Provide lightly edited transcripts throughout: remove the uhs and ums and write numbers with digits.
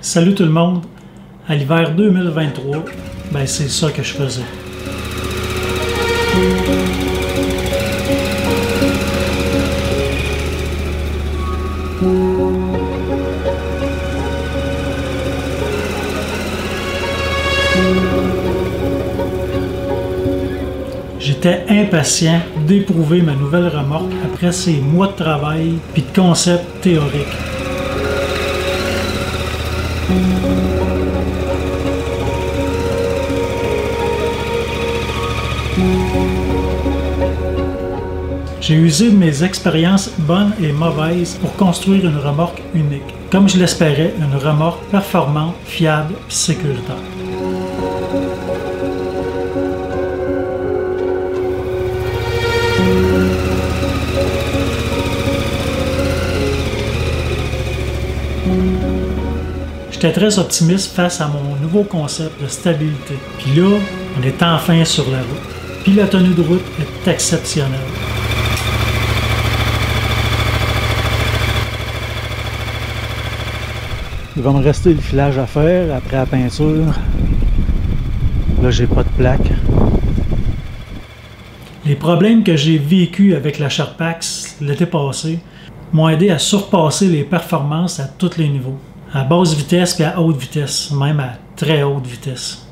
Salut tout le monde! À l'hiver 2023, ben c'est ça que je faisais. J'étais impatient d'éprouver ma nouvelle remorque après ces mois de travail puis de concepts théoriques. J'ai usé de mes expériences bonnes et mauvaises pour construire une remorque unique. Comme je l'espérais, une remorque performante, fiable et sécuritaire. J'étais très optimiste face à mon nouveau concept de stabilité. Puis là, on est enfin sur la route. Puis la tenue de route est exceptionnelle. Il va me rester le filage à faire après la peinture. Là, j'ai pas de plaque. Les problèmes que j'ai vécus avec la Sharpax l'été passé m'ont aidé à surpasser les performances à tous les niveaux. À basse vitesse et à haute vitesse, même à très haute vitesse.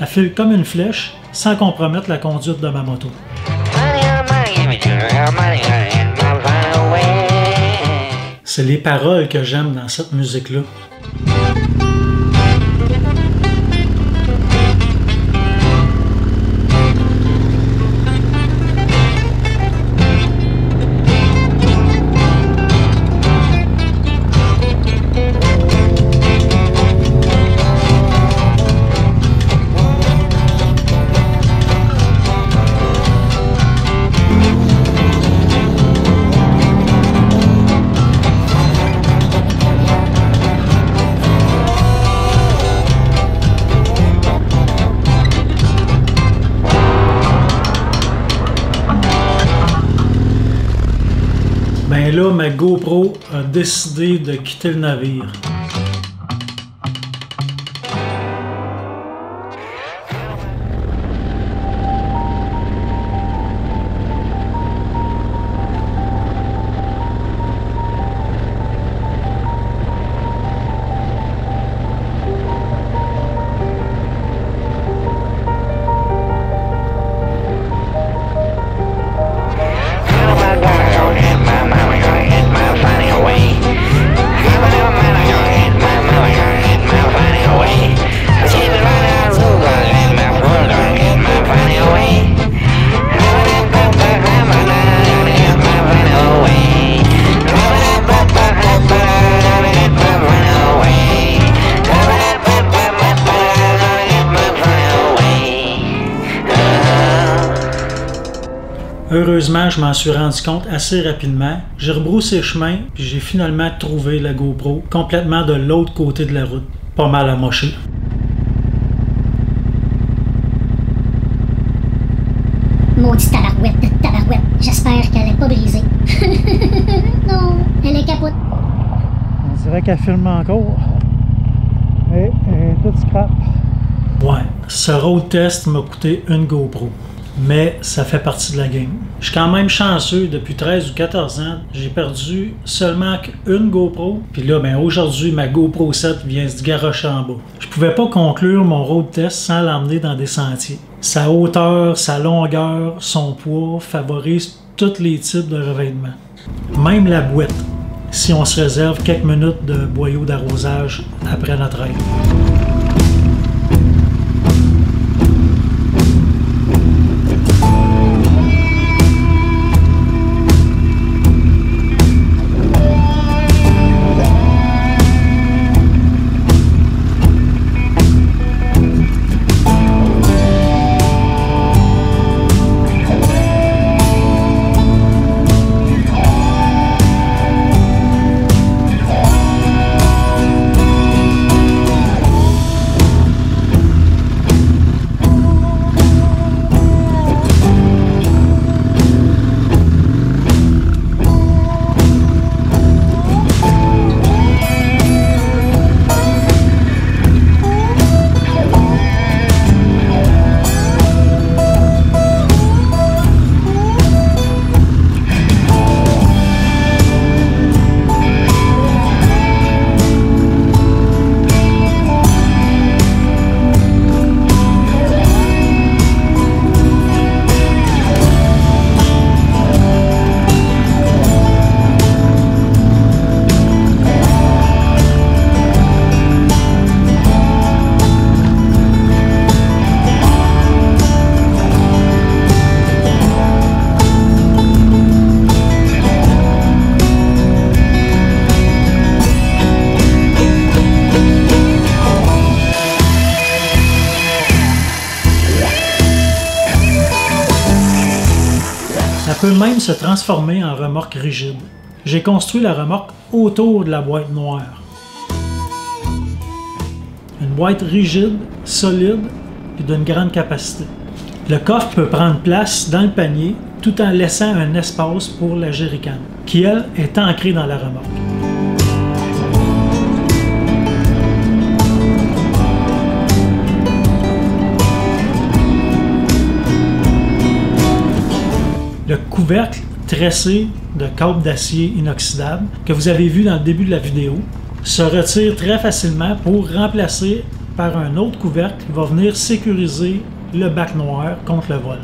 Elle file comme une flèche sans compromettre la conduite de ma moto. C'est les paroles que j'aime dans cette musique-là. Ben là, ma GoPro a décidé de quitter le navire. Heureusement, je m'en suis rendu compte assez rapidement. J'ai rebroussé chemin, puis j'ai finalement trouvé la GoPro complètement de l'autre côté de la route, pas mal amochée. Maudite tabarouette de tabarouette. J'espère qu'elle est pas brisée. Non, elle est capote. On dirait qu'elle filme encore. Et tout scrap. Ouais, ce road test m'a coûté une GoPro. Mais ça fait partie de la game. Je suis quand même chanceux, depuis 13 ou 14 ans, j'ai perdu seulement qu'une GoPro. Puis là, ben aujourd'hui, ma GoPro 7 vient se garrocher en bas. Je pouvais pas conclure mon road test sans l'emmener dans des sentiers. Sa hauteur, sa longueur, son poids favorisent tous les types de revêtements. Même la boîte, si on se réserve quelques minutes de boyau d'arrosage après notre aide. Ça peut même se transformer en remorque rigide. J'ai construit la remorque autour de la boîte noire. Une boîte rigide, solide et d'une grande capacité. Le coffre peut prendre place dans le panier tout en laissant un espace pour la jerrycan, qui elle est ancrée dans la remorque. Le couvercle tressé de câbles d'acier inoxydable que vous avez vu dans le début de la vidéo se retire très facilement pour remplacer par un autre couvercle qui va venir sécuriser le bac noir contre le vol.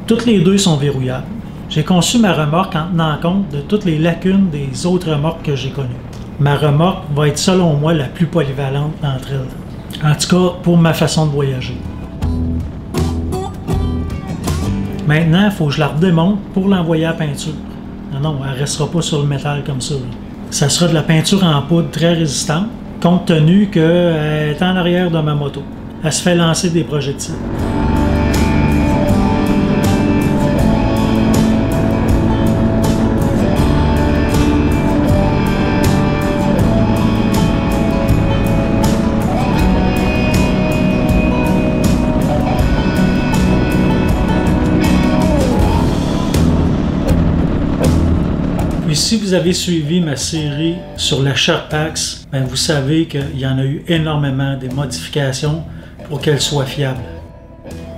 Toutes les deux sont verrouillables. J'ai conçu ma remorque en tenant compte de toutes les lacunes des autres remorques que j'ai connues. Ma remorque va être selon moi la plus polyvalente d'entre elles. En tout cas, pour ma façon de voyager. Maintenant, il faut que je la redémonte pour l'envoyer à la peinture. Non, elle ne restera pas sur le métal comme ça. Ça sera de la peinture en poudre très résistante, compte tenu qu'elle est en arrière de ma moto. Elle se fait lancer des projectiles. Si vous avez suivi ma série sur la Sharpax, ben vous savez qu'il y en a eu énormément des modifications pour qu'elle soit fiable.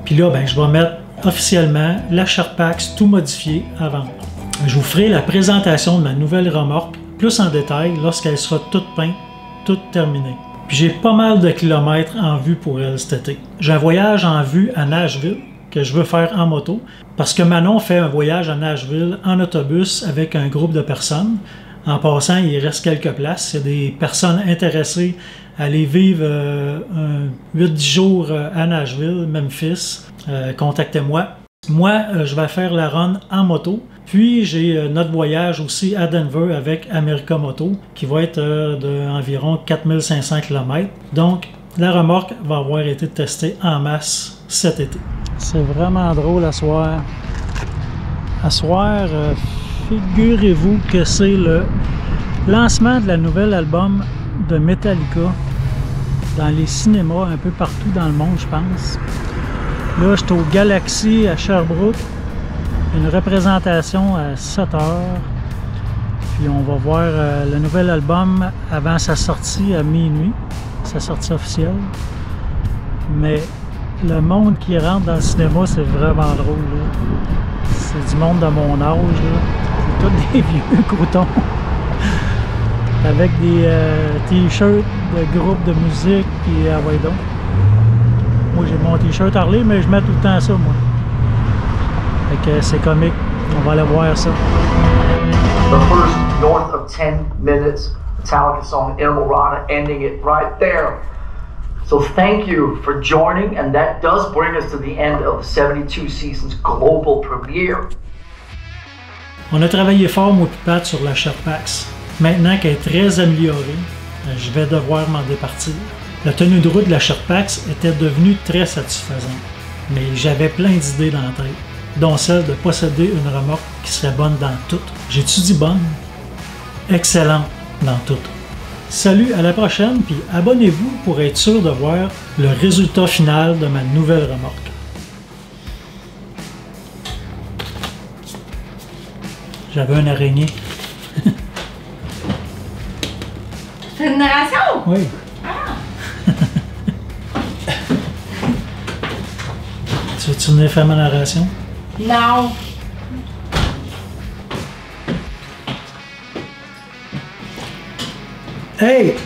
Puis là, ben, je vais mettre officiellement la Sharpax tout modifiée à vendre. Je vous ferai la présentation de ma nouvelle remorque plus en détail lorsqu'elle sera toute peinte, toute terminée. Puis j'ai pas mal de kilomètres en vue pour elle cet été. J'ai un voyage en vue à Nashville que je veux faire en moto, parce que Manon fait un voyage à Nashville en autobus avec un groupe de personnes. En passant, il reste quelques places. Il y a des personnes intéressées à aller vivre 8-10 jours à Nashville, Memphis. Contactez-moi. Moi, je vais faire la run en moto. Puis, j'ai notre voyage aussi à Denver avec America Moto, qui va être d'environ 4500 km. Donc, la remorque va avoir été testée en masse cet été. C'est vraiment drôle à soir. À soir, figurez-vous que c'est le lancement de la nouvelle album de Metallica dans les cinémas un peu partout dans le monde, je pense. Là, je suis au Galaxy à Sherbrooke. Une représentation à 7 heures. Puis on va voir le nouvel album avant sa sortie à minuit. Sa sortie officielle. Mais le monde qui rentre dans le cinéma, c'est vraiment drôle. C'est du monde de mon âge. C'est tous des vieux croutons. Avec des t-shirts de groupes de musique. Puis ah ouais donc. Moi j'ai mon t-shirt Harley, mais je mets tout le temps ça, moi. Fait que c'est comique. On va aller voir ça. The first north of 10 minutes Metallica song Inamorata, ending it right there. So thank you for joining, and that does bring us to the end of the 72 Seasons global premiere. On a travaillé fort, moi et Pat, sur la Sherpax. Maintenant qu'elle est très améliorée, je vais devoir m'en départir. La tenue de route de la Sherpax était devenue très satisfaisante, mais j'avais plein d'idées dans la tête, dont celle de posséder une remorque qui serait bonne dans tout. J'ai-tu dit bonne? Excellente dans tout. Salut, à la prochaine, puis abonnez-vous pour être sûr de voir le résultat final de ma nouvelle remorque. J'avais une araignée. C'est une narration? Oui. Ah! Tu veux-tu venir faire ma narration? Non. Hey!